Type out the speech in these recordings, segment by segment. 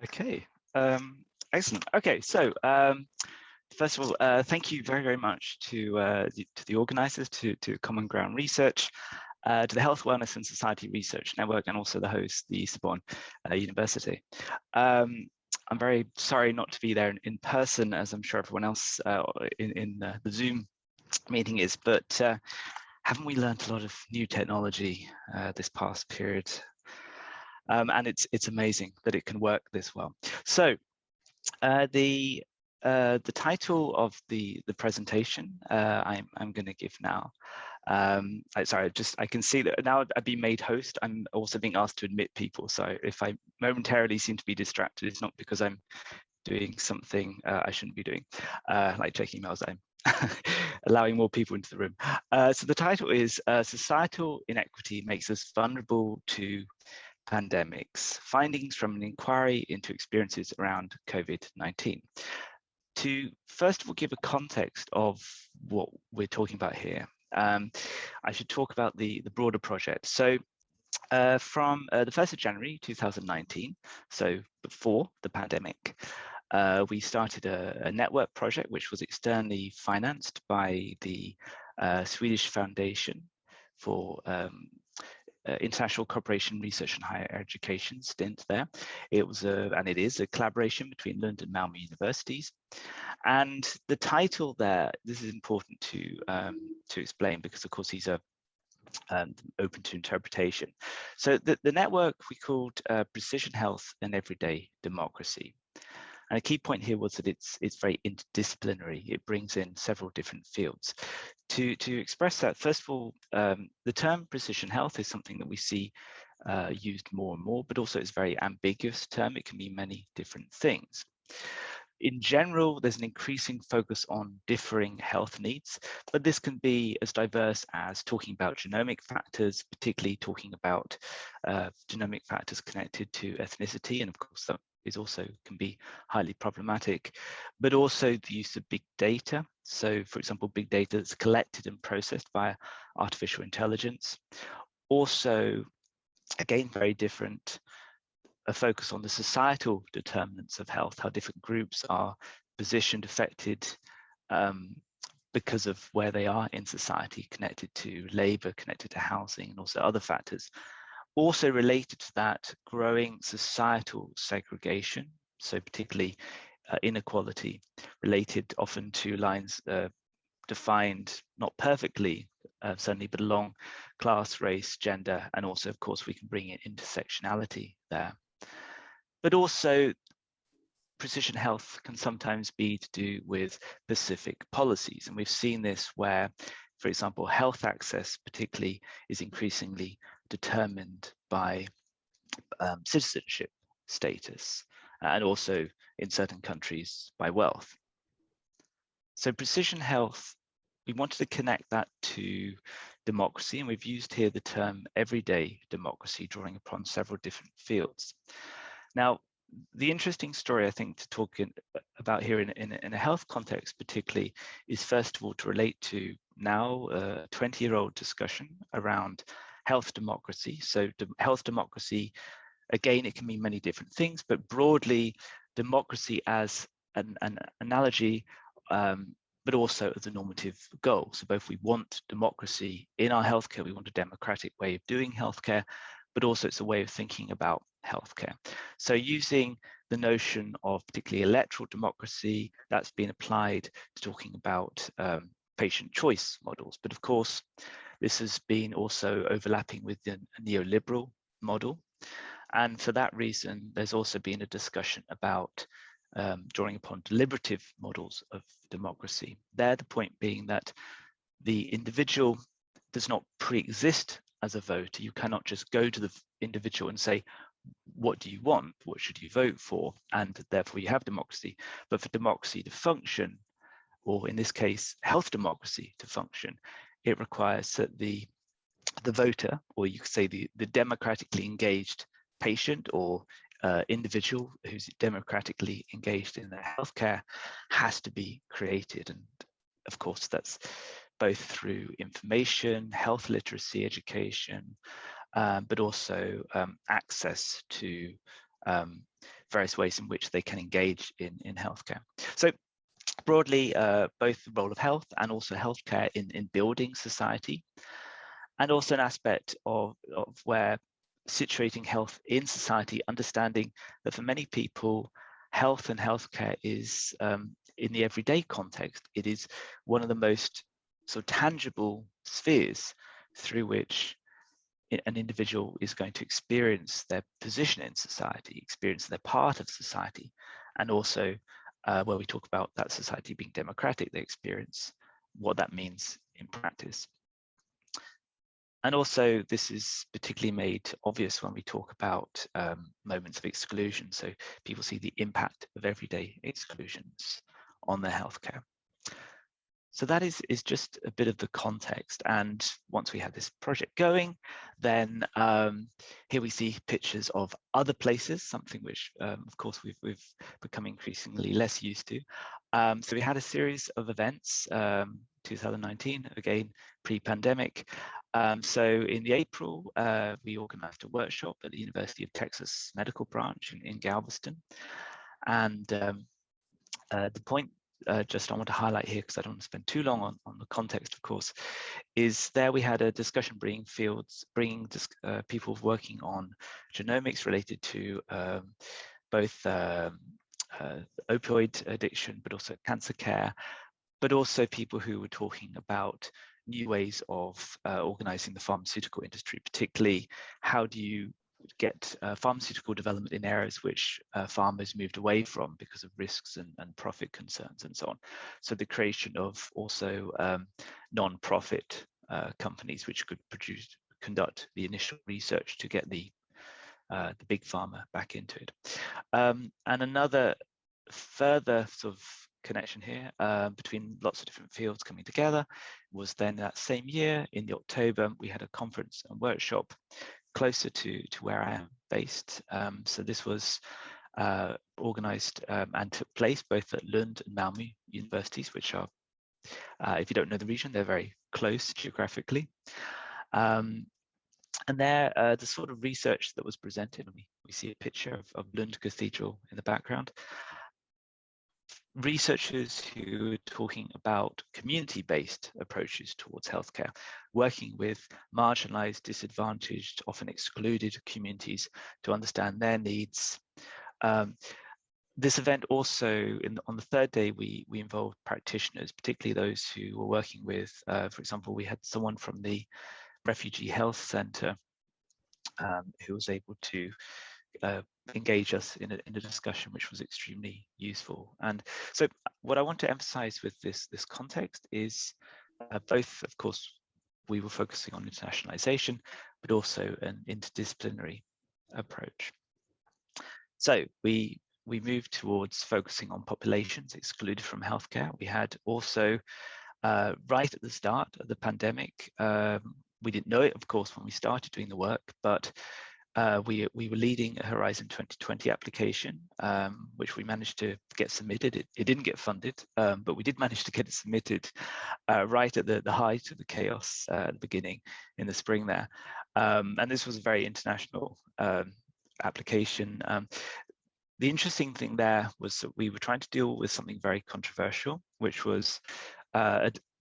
Okay, excellent. Okay, so first of all, thank you very, very much to the organisers, to Common Ground Research, to the Health, Wellness and Society Research Network, and also the host, the Sorbonne University. I'm very sorry not to be there in person, as I'm sure everyone else in the Zoom meeting is, but haven't we learned a lot of new technology this past period? And it's amazing that it can work this well. So the title of the presentation I'm going to give now. Sorry, I can see that now I've been made host. I'm also being asked to admit people. So if I momentarily seem to be distracted, it's not because I'm doing something I shouldn't be doing, like checking emails. I'm allowing more people into the room. So the title is Societal Inequity Makes Us Vulnerable to Pandemics, Findings from an Inquiry into Experiences Around COVID-19. To first of all give a context of what we're talking about here, I should talk about the broader project. So from the 1st of January 2019, so before the pandemic, we started a network project which was externally financed by the Swedish Foundation for International Cooperation, Research and Higher Education stint there. It was and it is a collaboration between Lund and Malmö universities. And the title there, this is important to explain, because of course these are open to interpretation. So the network we called Precision Health and Everyday Democracy. And a key point here was that it's very interdisciplinary. It brings in several different fields. To express that, first of all, the term precision health is something that we see used more and more, but also it's a very ambiguous term. It can mean many different things. In general, there's an increasing focus on differing health needs, but this can be as diverse as talking about genomic factors, particularly talking about genomic factors connected to ethnicity, and of course that is also can be highly problematic, but also the use of big data. So for example, big data that's collected and processed via artificial intelligence. Also, again, very different, a focus on the societal determinants of health, how different groups are positioned, affected because of where they are in society, connected to labor, connected to housing, and also other factors. Also related to that, growing societal segregation, so particularly inequality, related often to lines defined, not perfectly, certainly, but along class, race, gender, and also, of course, we can bring in intersectionality there. But also, precision health can sometimes be to do with specific policies. And we've seen this where, for example, health access particularly is increasingly determined by citizenship status, and also in certain countries by wealth. So precision health, we wanted to connect that to democracy, and we've used here the term everyday democracy, drawing upon several different fields. Now, the interesting story I think to talk about here in a health context particularly is first of all to relate to now a 20-year-old discussion around health democracy. So health democracy, again, it can mean many different things, but broadly democracy as an analogy, but also as a normative goal. So both we want democracy in our healthcare, we want a democratic way of doing healthcare, but also it's a way of thinking about healthcare. So using the notion of particularly electoral democracy, that's been applied to talking about patient choice models. But of course, this has been also overlapping with the neoliberal model. And for that reason, there's also been a discussion about drawing upon deliberative models of democracy. There, the point being that the individual does not pre-exist as a voter. You cannot just go to the individual and say, what do you want? What should you vote for? And therefore you have democracy. But for democracy to function, or in this case, health democracy to function, it requires that the voter, or you could say the democratically engaged patient or individual who's democratically engaged in their healthcare, has to be created. And of course, that's both through information, health literacy, education, but also access to various ways in which they can engage in healthcare. So broadly, both the role of health and also healthcare in building society, and also an aspect of where situating health in society, understanding that for many people, health and healthcare is, in the everyday context, it is one of the most sort of tangible spheres through which an individual is going to experience their position in society, experience their part of society, and also where we talk about that society being democratic, they experience what that means in practice. And also, this is particularly made obvious when we talk about moments of exclusion. So people see the impact of everyday exclusions on their healthcare. So that is just a bit of the context. And once we had this project going, then here we see pictures of other places, something which, of course, we've become increasingly less used to. So we had a series of events, 2019, again, pre-pandemic. So in the April, we organized a workshop at the University of Texas Medical Branch in Galveston. And the point just I want to highlight here, because I don't want to spend too long on the context, of course, is there we had a discussion bringing people working on genomics related to both opioid addiction, but also cancer care, but also people who were talking about new ways of organizing the pharmaceutical industry, particularly how do you get pharmaceutical development in areas which farmers moved away from because of risks and profit concerns and so on. So the creation of also non-profit companies which could conduct the initial research to get the big pharma back into it. And another further sort of connection here between lots of different fields coming together was then that same year in the October, we had a conference and workshop closer to where I am based. So this was organized and took place both at Lund and Malmö universities, which are, if you don't know the region, they're very close geographically. And there, the sort of research that was presented, we see a picture of Lund Cathedral in the background. Researchers who are talking about community-based approaches towards healthcare, working with marginalized, disadvantaged, often excluded communities to understand their needs. This event also, on the third day, we involved practitioners, particularly those who were working with, for example, we had someone from the Refugee Health Center who was able to engage us in a discussion which was extremely useful. And so what I want to emphasize with this context is both, of course, we were focusing on internationalization, but also an interdisciplinary approach. So we moved towards focusing on populations excluded from healthcare. We had also, right at the start of the pandemic, we didn't know it, of course, when we started doing the work, but we were leading a Horizon 2020 application, which we managed to get submitted. It didn't get funded, but we did manage to get it submitted right at the height of the chaos at the beginning in the spring there. And this was a very international application. The interesting thing there was that we were trying to deal with something very controversial, which was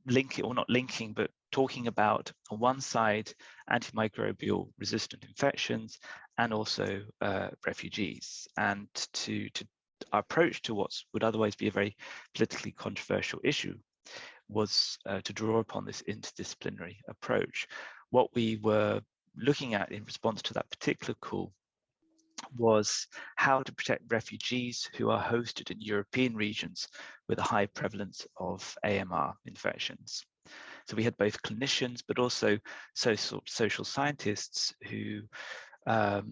linking, or not linking, but talking about, on one side, antimicrobial resistant infections and also refugees. And to our approach to what would otherwise be a very politically controversial issue was to draw upon this interdisciplinary approach. What we were looking at in response to that particular call was how to protect refugees who are hosted in European regions with a high prevalence of AMR infections. So we had both clinicians, but also social scientists who were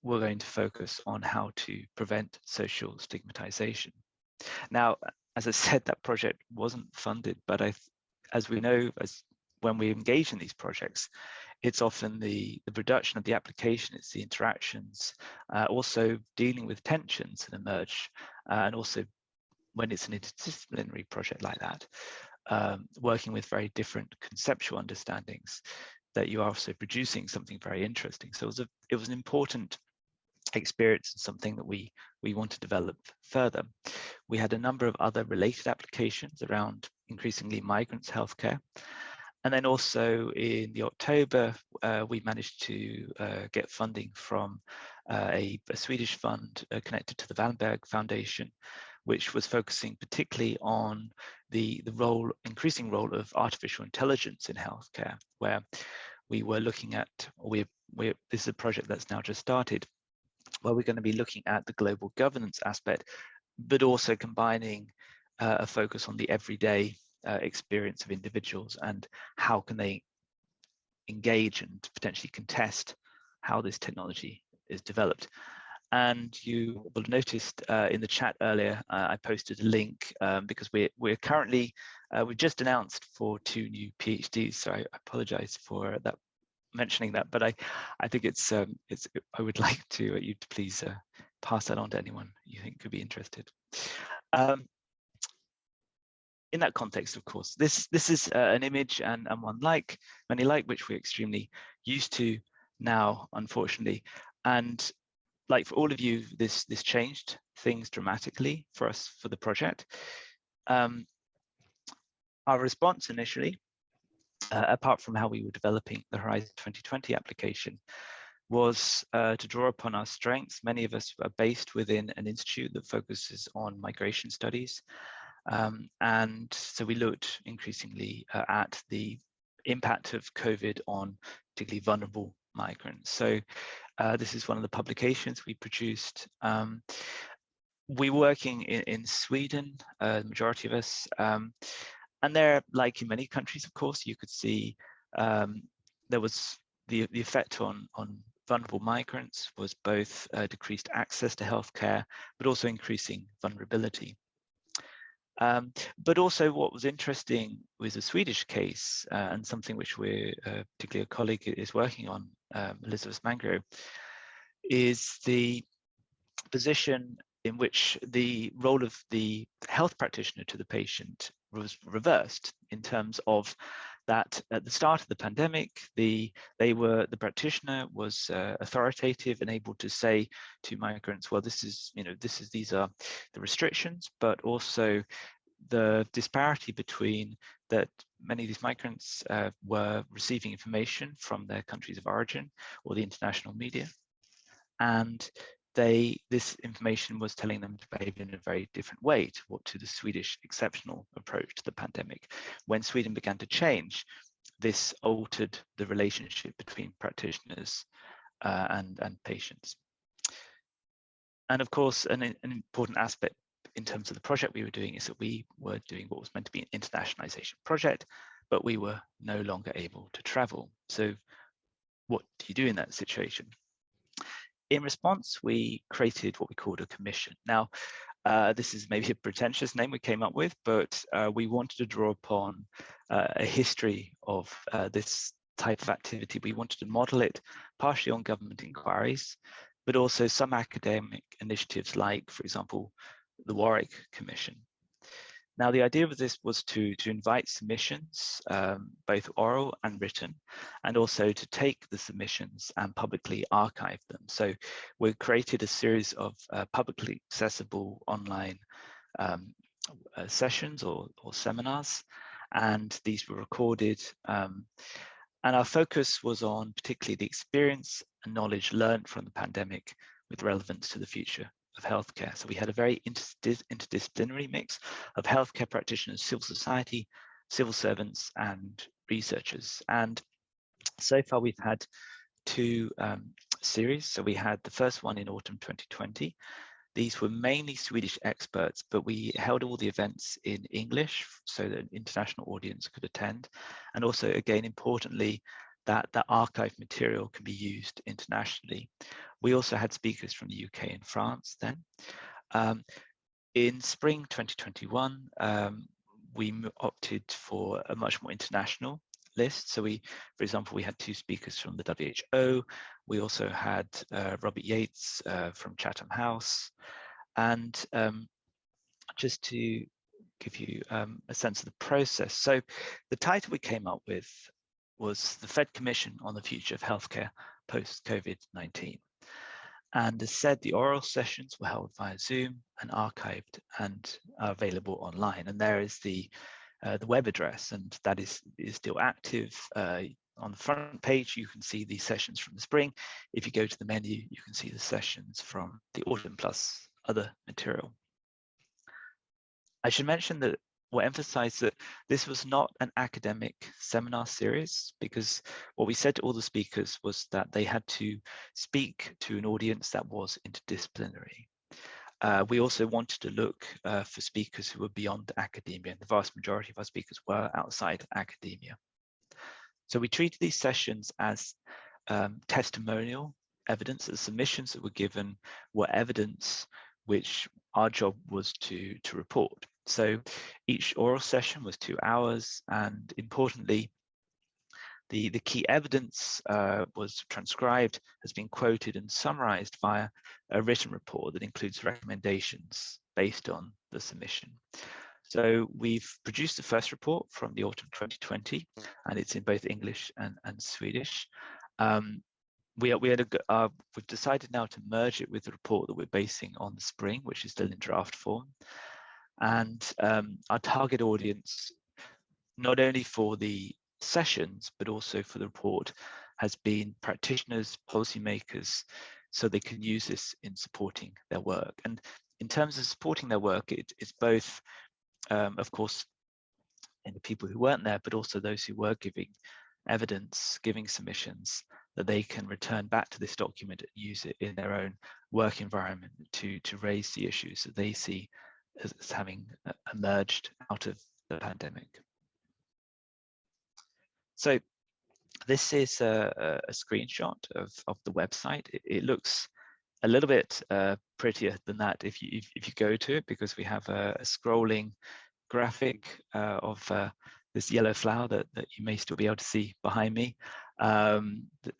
going to focus on how to prevent social stigmatization. Now, as I said, that project wasn't funded, but as we know, when we engage in these projects, it's often the production of the application, it's the interactions, also dealing with tensions that emerge, and also when it's an interdisciplinary project like that, working with very different conceptual understandings, that you are also producing something very interesting. So it was an important experience and something that we want to develop further. We had a number of other related applications around increasingly migrants' healthcare. And then also in the October, we managed to get funding from a Swedish fund connected to the Wallenberg Foundation, which was focusing particularly on the increasing role of artificial intelligence in healthcare, where we were looking at, this is a project that's now just started, where we're going to be looking at the global governance aspect, but also combining a focus on the everyday experience of individuals and how can they engage and potentially contest how this technology is developed. And you will have noticed in the chat earlier, I posted a link because we're currently, we've just announced for 2 new PhDs, so I apologize for that, mentioning that, but I think it's I would like to you to please pass that on to anyone you think could be interested. In that context, of course, this is an image and one many like which we're extremely used to now, unfortunately, and like for all of you, this changed things dramatically for us for the project. Our response initially, apart from how we were developing the Horizon 2020 application, was to draw upon our strengths. Many of us are based within an institute that focuses on migration studies. And so we looked increasingly at the impact of COVID on particularly vulnerable migrants. So this is one of the publications we produced. We're working in Sweden, the majority of us, and there, like in many countries, of course, you could see there was the effect on vulnerable migrants was both decreased access to healthcare, but also increasing vulnerability. But also what was interesting was a Swedish case and something which we're, particularly a colleague is working on, Elizabeth Mangro, is the position in which the role of the health practitioner to the patient was reversed, in terms of that at the start of the pandemic, the practitioner was authoritative and able to say to migrants, well, these are the restrictions, but also the disparity between that many of these migrants were receiving information from their countries of origin or the international media, and this information was telling them to behave in a very different way to the Swedish exceptional approach to the pandemic. When Sweden began to change, this altered the relationship between practitioners and patients. And of course, an important aspect in terms of the project we were doing is that we were doing what was meant to be an internationalization project, but we were no longer able to travel. So what do you do in that situation? In response, we created what we called a commission. Now, this is maybe a pretentious name we came up with, but we wanted to draw upon a history of this type of activity. We wanted to model it partially on government inquiries, but also some academic initiatives like, for example, the Warwick Commission. Now, the idea of this was to invite submissions, both oral and written, and also to take the submissions and publicly archive them. So we created a series of publicly accessible online sessions or seminars, and these were recorded. And our focus was on particularly the experience and knowledge learned from the pandemic with relevance to the future of healthcare. So we had a very interdisciplinary mix of healthcare practitioners, civil society, civil servants, and researchers. And so far we've had 2 series. So we had the first one in autumn 2020. These were mainly Swedish experts, but we held all the events in English so that an international audience could attend. And also, again, importantly, that archive material can be used internationally. We also had speakers from the UK and France then. In spring 2021, we opted for a much more international list. So for example, we had 2 speakers from the WHO. We also had Robert Yates from Chatham House. And just to give you a sense of the process. So the title we came up with was the Fed Commission on the Future of Healthcare Post-COVID-19. And as said, the oral sessions were held via Zoom and archived and are available online. And there is the web address, and that is still active. On the front page, you can see the sessions from the spring. If you go to the menu, you can see the sessions from the autumn plus other material. I should mention that or emphasize that this was not an academic seminar series, because what we said to all the speakers was that they had to speak to an audience that was interdisciplinary. We also wanted to look for speakers who were beyond academia, and the vast majority of our speakers were outside academia. So we treated these sessions as testimonial evidence. The submissions that were given were evidence which our job was to report. So each oral session was 2 hours, and importantly, the key evidence was transcribed, has been quoted and summarized via a written report that includes recommendations based on the submission. So we've produced the first report from the autumn 2020, and it's in both English and Swedish. We've decided now to merge it with the report that we're basing on the spring, which is still in draft form. And our target audience, not only for the sessions, but also for the report, has been practitioners, policymakers, so they can use this in supporting their work. And in terms of supporting their work, it's both, of course, in the people who weren't there, but also those who were giving evidence, giving submissions, that they can return back to this document and use it in their own work environment to raise the issues that they see as having emerged out of the pandemic. So this is a screenshot of the website. It looks a little bit prettier than that if you go to it, because we have a scrolling graphic of this yellow flower that you may still be able to see behind me.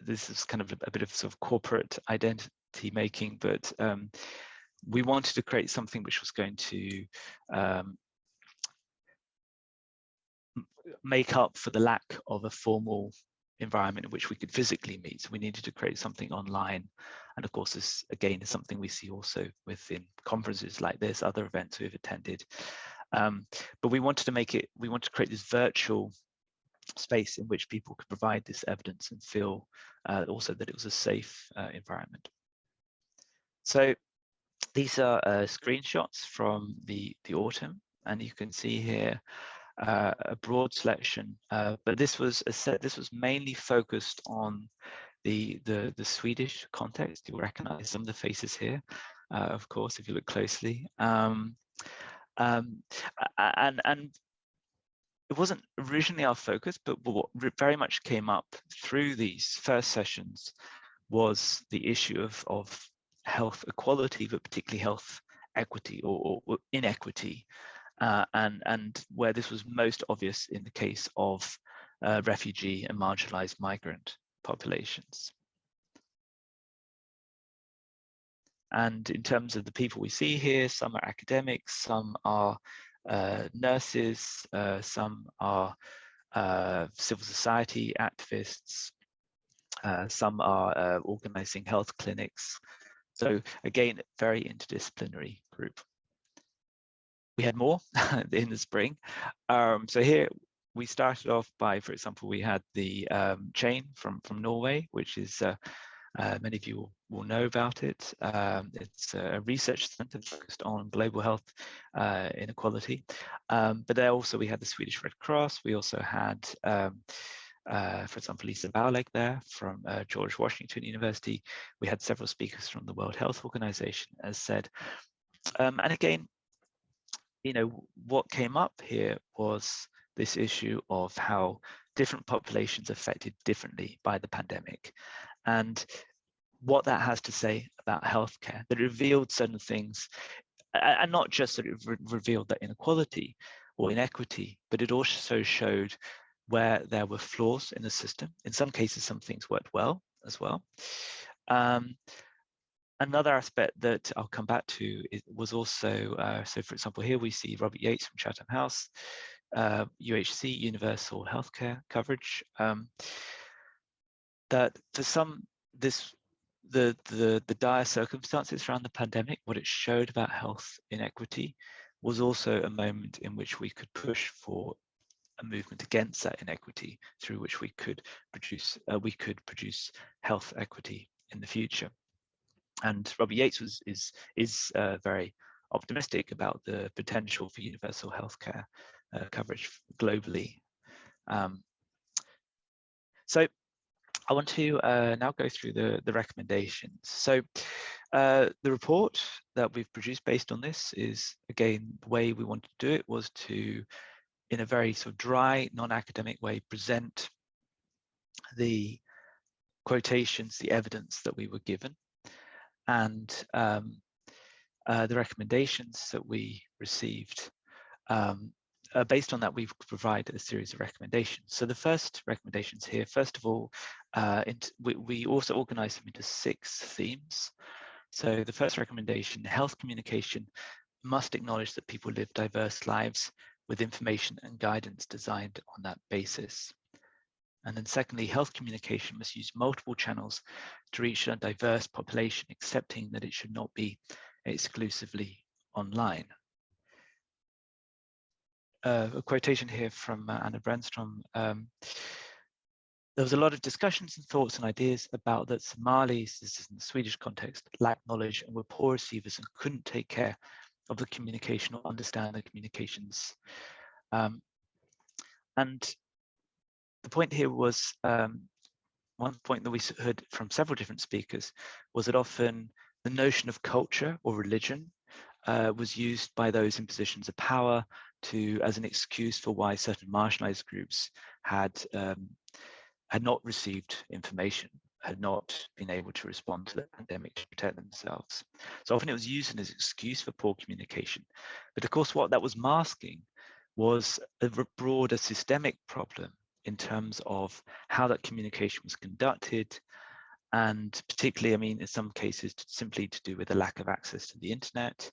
This is kind of a bit of sort of corporate identity making, but we wanted to create something which was going to make up for the lack of a formal environment in which we could physically meet. So we needed to create something online. And of course, this again is something we see also within conferences like this, other events we've attended. But we wanted to create this virtual space in which people could provide this evidence and feel also that it was a safe environment. So these are screenshots from the autumn, and you can see here a broad selection, but this was mainly focused on the Swedish context. You'll recognize some of the faces here, of course, if you look closely. And it wasn't originally our focus, but what very much came up through these first sessions was the issue of health equality, but particularly health equity or inequity. And where this was most obvious in the case of refugee and marginalized migrant populations. And in terms of the people we see here, some are academics, some are nurses, some are civil society activists, some are organizing health clinics. So again, very interdisciplinary group. We had more in the spring. So here we started off by, for example, we had the chain from Norway, which is many of you will know about it. It's a research center focused on global health inequality. But there also we had the Swedish Red Cross. We also had, for example, Lisa Bauleg there from George Washington University. We had several speakers from the World Health Organization, as said. And again, you know, what came up here was this issue of how different populations affected differently by the pandemic, and what that has to say about healthcare. That it revealed certain things, and not just that it revealed that inequality or inequity, but it also showed where there were flaws in the system. In some cases, some things worked well as well. Another aspect that I'll come back to was also, so for example, here we see Robert Yates from Chatham House, UHC, universal healthcare coverage. That for some, this the dire circumstances around the pandemic, what it showed about health inequity, was also a moment in which we could push for a movement against that inequity, through which we could produce health equity in the future. And Robert Yates is very optimistic about the potential for universal healthcare coverage globally. So I want to now go through the recommendations. So the report that we've produced based on this is, again, the way we wanted to do it was to, in a very sort of dry, non-academic way, present the quotations, the evidence that we were given, and the recommendations that we received. Based on that, we've provided a series of recommendations. So the first recommendations here, first of all, we also organized them into 6 themes. So the first recommendation, health communication must acknowledge that people live diverse lives with information and guidance designed on that basis. And then secondly, health communication must use multiple channels to reach a diverse population, accepting that it should not be exclusively online. A quotation here from Anna Brännström. There was a lot of discussions and thoughts and ideas about that Somalis, this is in the Swedish context, lacked knowledge and were poor receivers and couldn't take care of the communication or understand the communications. And the point here was, one point that we heard from several different speakers was that often the notion of culture or religion was used by those in positions of power as an excuse for why certain marginalized groups had not received information, had not been able to respond to the pandemic to protect themselves. So often it was used as an excuse for poor communication. But of course, what that was masking was a broader systemic problem in terms of how that communication was conducted, and particularly, I mean, in some cases, simply to do with the lack of access to the internet,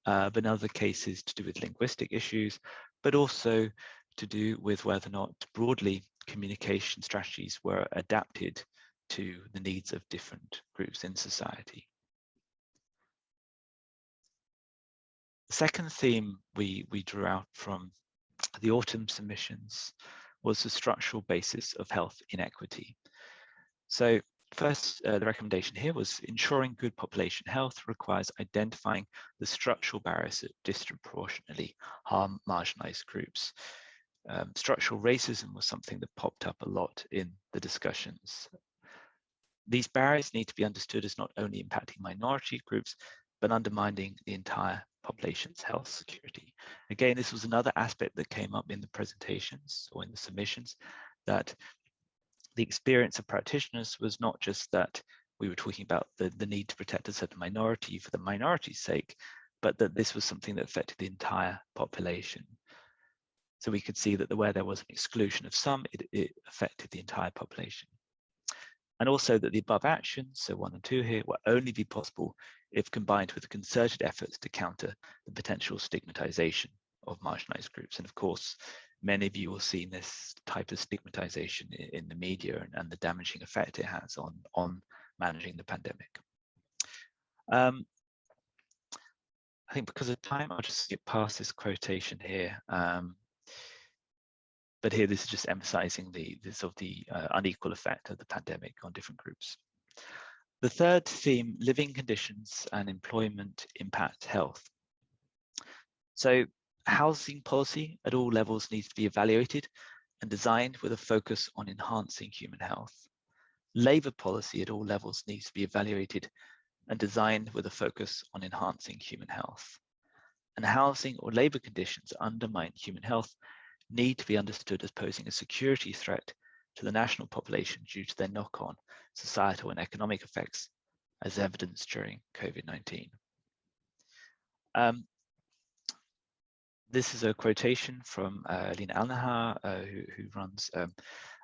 but in other cases to do with linguistic issues, but also to do with whether or not broadly communication strategies were adapted to the needs of different groups in society. The second theme we drew out from the autumn submissions was the structural basis of health inequity. So first, the recommendation here was ensuring good population health requires identifying the structural barriers that disproportionately harm marginalized groups. Structural racism was something that popped up a lot in the discussions. These barriers need to be understood as not only impacting minority groups, but undermining the entire population's health security. Again, this was another aspect that came up in the presentations or in the submissions, that the experience of practitioners was not just that we were talking about the need to protect a certain minority for the minority's sake, but that this was something that affected the entire population. So we could see that where there was an exclusion of some, it affected the entire population. And also that the above actions, so 1 and 2 here, will only be possible if combined with concerted efforts to counter the potential stigmatization of marginalized groups. And of course, many of you will see this type of stigmatization in the media and the damaging effect it has on managing the pandemic. I think because of time, I'll just skip past this quotation here. But here, this is just emphasizing the unequal effect of the pandemic on different groups. The third theme, living conditions and employment impact health. So housing policy at all levels needs to be evaluated and designed with a focus on enhancing human health. Labour policy at all levels needs to be evaluated and designed with a focus on enhancing human health. And housing or labour conditions that undermine human health need to be understood as posing a security threat to the national population due to their knock-on societal and economic effects, as evidenced during COVID-19. This is a quotation from Lina Alnahar, who runs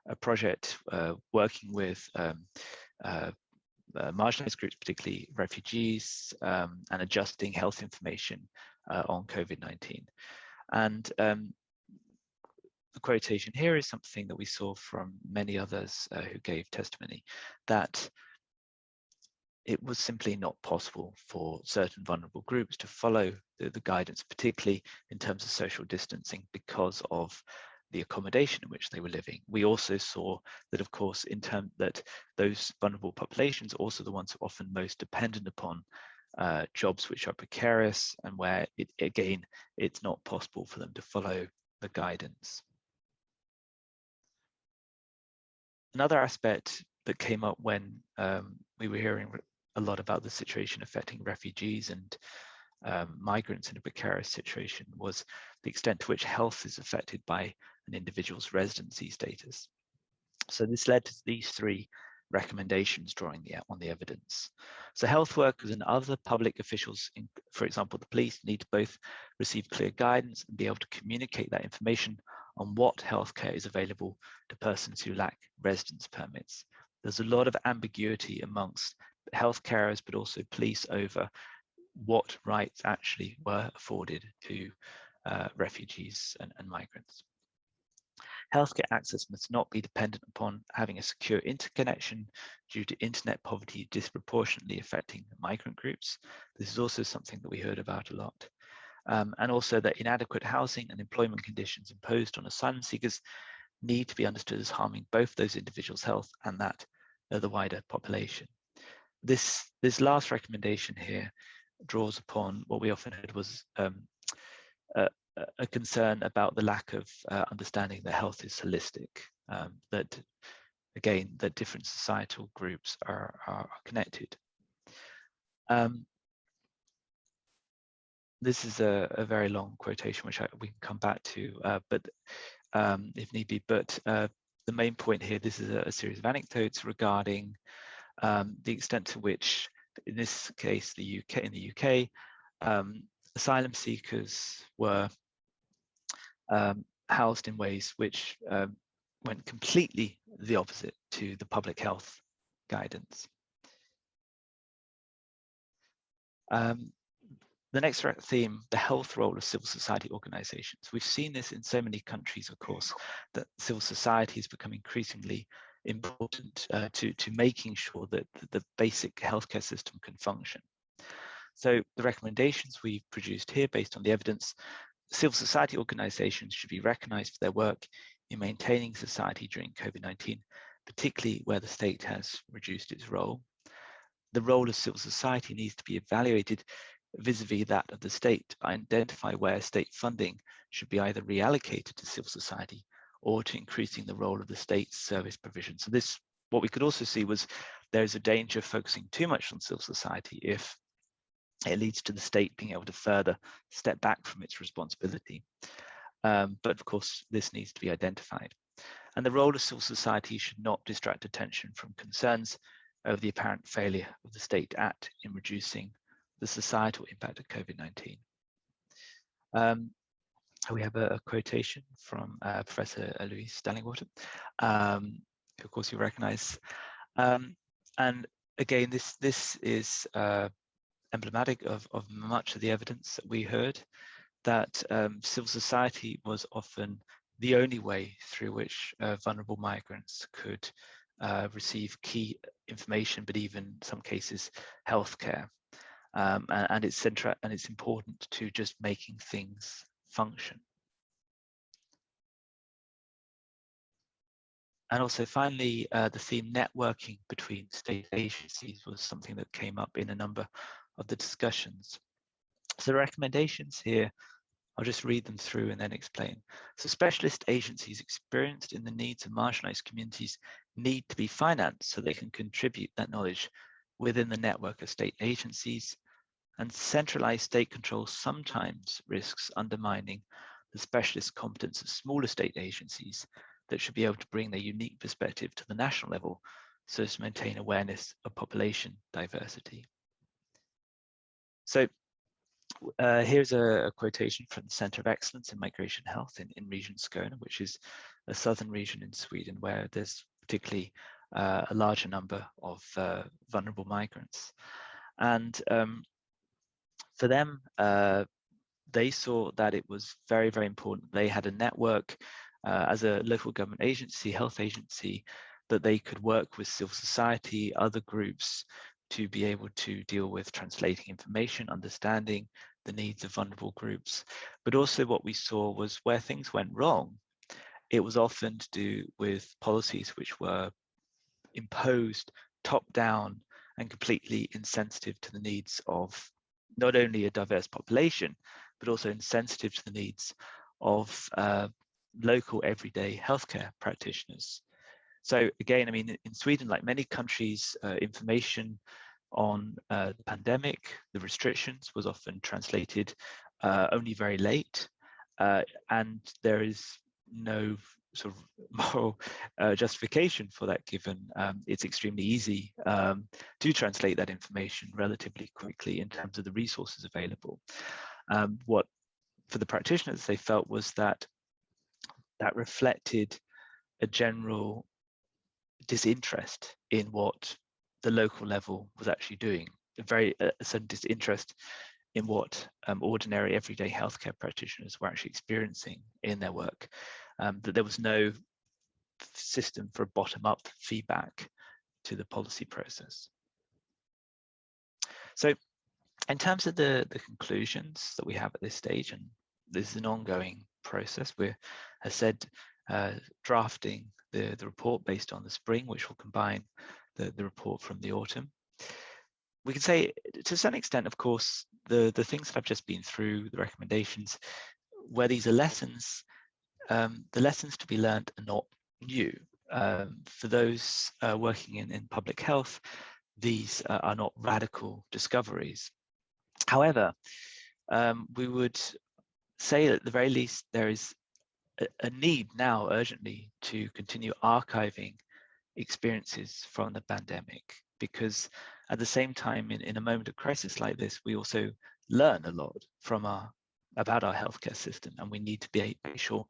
a project working with marginalized groups, particularly refugees, and adjusting health information on COVID-19. And the quotation here is something that we saw from many others who gave testimony, that it was simply not possible for certain vulnerable groups to follow the guidance, particularly in terms of social distancing, because of the accommodation in which they were living. We also saw that, of course, in terms that those vulnerable populations are also the ones who are often most dependent upon jobs which are precarious, and where it's not possible for them to follow the guidance. Another aspect that came up when we were hearing a lot about the situation affecting refugees and migrants in a precarious situation was the extent to which health is affected by an individual's residency status. So this led to these three recommendations drawing on the evidence. So health workers and other public officials, for example, the police, need to both receive clear guidance and be able to communicate that information on what healthcare is available to persons who lack residence permits. There's a lot of ambiguity amongst health carers, but also police, over what rights actually were afforded to refugees and migrants. Healthcare access must not be dependent upon having a secure interconnection due to internet poverty disproportionately affecting migrant groups. This is also something that we heard about a lot. And also that inadequate housing and employment conditions imposed on asylum seekers need to be understood as harming both those individuals' health and that of the wider population. This last recommendation here draws upon what we often heard was a concern about the lack of understanding that health is holistic, that again, that different societal groups are connected. This is a very long quotation, which we can come back to, but if need be. But the main point here, this is a series of anecdotes regarding the extent to which, in this case, in the UK, asylum seekers were housed in ways which went completely the opposite to the public health guidance. The next theme, the health role of civil society organizations. We've seen this in so many countries, of course, that civil society has become increasingly important to making sure that the basic healthcare system can function. So the recommendations we've produced here, based on the evidence, civil society organizations should be recognized for their work in maintaining society during COVID-19, particularly where the state has reduced its role. The role of civil society needs to be evaluated vis-a-vis that of the state to identify where state funding should be either reallocated to civil society or to increasing the role of the state's service provision. So this, what we could also see was there's a danger of focusing too much on civil society if it leads to the state being able to further step back from its responsibility. But of course, this needs to be identified. And the role of civil society should not distract attention from concerns over the apparent failure of the state to act in reducing the societal impact of COVID-19. We have a quotation from Professor Louise Stallingwater, who of course you recognize. And again, this is emblematic of much of the evidence that we heard, that civil society was often the only way through which vulnerable migrants could receive key information, but even in some cases healthcare. And it's important to just making things function. And also finally, the theme networking between state agencies was something that came up in a number of the discussions. So the recommendations here, I'll just read them through and then explain. So specialist agencies experienced in the needs of marginalized communities need to be financed so they can contribute that knowledge within the network of state agencies. And centralized state control sometimes risks undermining the specialist competence of smaller state agencies that should be able to bring their unique perspective to the national level so as to maintain awareness of population diversity. So here's a quotation from the Center of Excellence in Migration Health in Region Skåne, which is a southern region in Sweden where there's particularly a larger number of vulnerable migrants. And for them, they saw that it was very, very important. They had a network as a local government agency, health agency, that they could work with civil society, other groups to be able to deal with translating information, understanding the needs of vulnerable groups. But also what we saw was where things went wrong, it was often to do with policies which were imposed top down and completely insensitive to the needs of not only a diverse population, but also insensitive to the needs of local everyday healthcare practitioners. So again, I mean, in Sweden, like many countries, information on the pandemic, the restrictions was often translated only very late, and there is no sort of moral justification for that, given it's extremely easy to translate that information relatively quickly in terms of the resources available. What for the practitioners they felt was that that reflected a general disinterest in what the local level was actually doing, a sudden disinterest in what ordinary everyday healthcare practitioners were actually experiencing in their work, that there was no system for bottom-up feedback to the policy process. So in terms of the conclusions that we have at this stage, and this is an ongoing process, we're, as said, drafting the report based on the spring, which will combine the report from the autumn. We can say, to some extent, of course, the things that I've just been through, the recommendations, where these are lessons, the lessons to be learned are not new. For those working in public health, these are not radical discoveries. However, we would say at the very least there is a need now urgently to continue archiving experiences from the pandemic, because at the same time, in a moment of crisis like this, we also learn a lot from about our healthcare system, and we need to be sure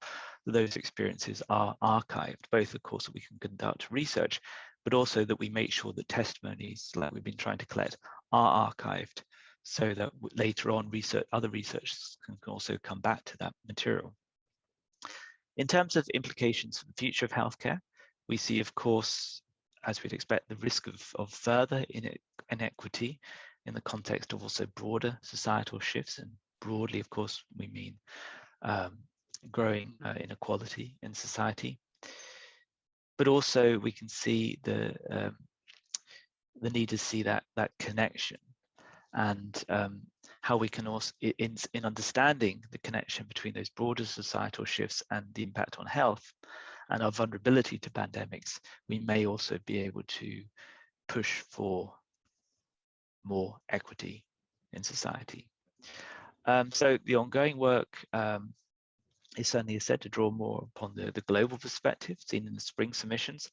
that those experiences are archived, both of course that we can conduct research, but also that we make sure that testimonies like we've been trying to collect are archived, so that later on other researchers can also come back to that material. In terms of implications for the future of healthcare, we see, of course, as we'd expect, the risk of further inequity in the context of also broader societal shifts. And broadly, of course, we mean growing inequality in society. But also we can see the need to see that connection, and how we can also, in understanding the connection between those broader societal shifts and the impact on health and our vulnerability to pandemics, we may also be able to push for more equity in society. So the ongoing work is certainly said to draw more upon the global perspective seen in the spring submissions.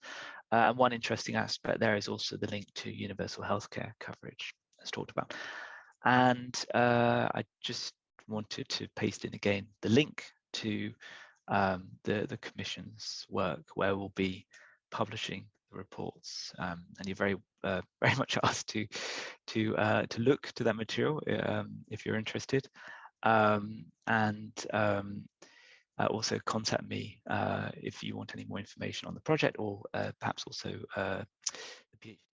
And one interesting aspect there is also the link to universal healthcare coverage, as talked about. And I just wanted to paste in again the link to the Commission's work, where we'll be publishing the reports. And you're very much asked to look to that material if you're interested. Also contact me if you want any more information on the project, or perhaps also the PhD.